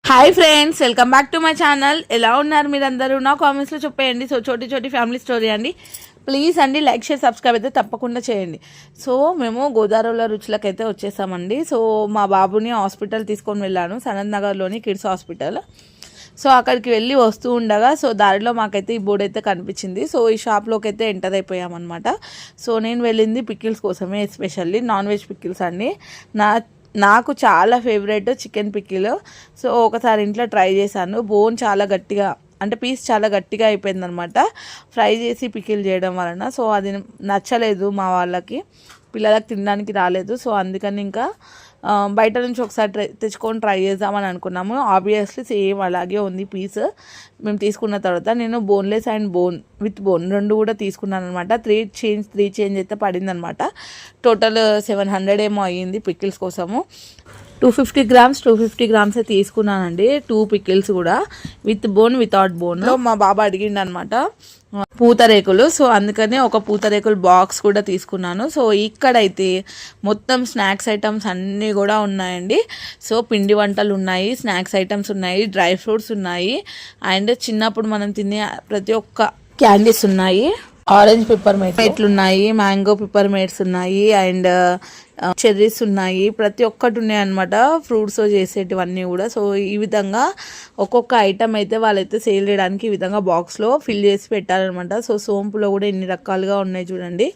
Hi friends, welcome back to my channel. ఎలా ఉన్నారు మీరందరూ? నా కామెంట్స్లో చెప్పేయండి. సో చోటి ఫ్యామిలీ స్టోరీ అండి. ప్లీజ్ అండి లైక్ షేర్ సబ్స్క్రైబ్ అయితే తప్పకుండా చేయండి. సో మేము గోదావరిలో రుచులకైతే వచ్చేసామండి. సో మా బాబుని హాస్పిటల్ తీసుకొని వెళ్ళాను, సనత్ నగర్లోని కిడ్స్ హాస్పిటల్. సో అక్కడికి వెళ్ళి వస్తూ ఉండగా సో దారిలో మాకైతే ఈ బోర్డు అయితే కనిపించింది. సో ఈ షాప్లోకి అయితే ఎంటర్ అయిపోయామన్నమాట. సో నేను వెళ్ళింది పికిల్స్ కోసమే, ఎస్పెషల్లీ నాన్ వెజ్ పికిల్స్ అండి. నాకు చాలా ఫేవరెట్ చికెన్ పికిల్. సో ఒకసారి ఇంట్లో ట్రై చేశాను. బోన్ చాలా గట్టిగా, అంటే పీస్ చాలా గట్టిగా అయిపోయిందనమాట ఫ్రై చేసి పికిల్ చేయడం వలన. సో అది నచ్చలేదు మా వాళ్ళకి, పిల్లలకు తినడానికి రాలేదు. సో అందుకని ఇంకా బయట నుంచి ఒకసారి తెచ్చుకొని ట్రై చేద్దామని అనుకున్నాము. ఆబ్వియస్లీ సేమ్ అలాగే ఉంది పీస్. మేము తీసుకున్న తర్వాత నేను boneless and bone with bone రెండు కూడా తీసుకున్నాను అనమాట. త్రీ చేంజ్ అయితే పడిందనమాట. టోటల్ 700 ఏమో అయ్యింది పికిల్స్ కోసము. 250 గ్రామ్స్ తీసుకున్నానండి. 2 పికిల్స్ కూడా విత్ బోన్ వితౌట్ బోన్. మా బాబా అడిగిండు అనమాట పూతరేకులు. సో అందుకనే ఒక పూతరేకులు బాక్స్ కూడా తీసుకున్నాను. సో ఇక్కడైతే మొత్తం స్నాక్స్ ఐటమ్స్ అన్నీ కూడా ఉన్నాయండి. సో పిండి వంటలు ఉన్నాయి, స్నాక్స్ ఐటమ్స్ ఉన్నాయి, డ్రై ఫ్రూట్స్ ఉన్నాయి, అండ్ చిన్నప్పుడు మనం తినే ప్రతి ఒక్క క్యాండీస్ ఉన్నాయి. ఆరెంజ్ పిప్పర్ మేట్లు ఉన్నాయి, మ్యాంగో పిప్పర్ మేట్స్ ఉన్నాయి, అండ్ చెర్రీస్ ఉన్నాయి. ప్రతి ఒక్కటి ఉన్నాయి అనమాట, ఫ్రూట్స్ చేసేటివన్నీ కూడా. సో ఈ విధంగా ఒక్కొక్క ఐటమ్ అయితే వాళ్ళైతే సేల్ చేయడానికి ఈ విధంగా బాక్స్లో ఫిల్ చేసి పెట్టారనమాట. సో సోంపులో కూడా ఎన్ని రకాలుగా ఉన్నాయి చూడండి.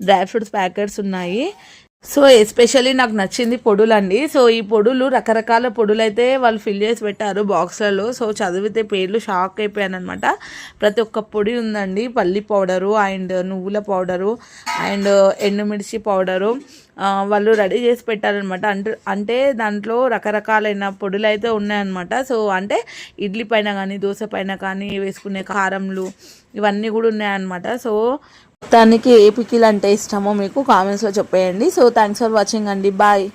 డ్రై ఫ్రూట్స్ ప్యాకెట్స్ ఉన్నాయి. సో ఎస్పెషల్లీ నాకు నచ్చింది పొడులు అండి. సో ఈ పొడులు, రకరకాల పొడులు అయితే వాళ్ళు ఫిల్ చేసి పెట్టారు బాక్స్లలో. సో చదివితే పేర్లు షాక్ అయిపోయాను అనమాట. ప్రతి ఒక్క పొడి ఉందండి. పల్లి పౌడరు అండ్ నువ్వుల పౌడరు అండ్ ఎండుమిర్చి పౌడరు వాళ్ళు రెడీ చేసి పెట్టారనమాట. అంటే దాంట్లో రకరకాలైన పొడులు అయితే ఉన్నాయన్నమాట. సో అంటే ఇడ్లీ పైన కానీ దోశ పైన కానీ వేసుకునే కారంలు ఇవన్నీ కూడా ఉన్నాయన్నమాట. సో దానికి ఏ పికిల్ అంటే ఇష్టమో మీకు కామెంట్స్లో చెప్పేయండి. సో థ్యాంక్స్ ఫర్ వాచింగ్ అండి. బాయ్.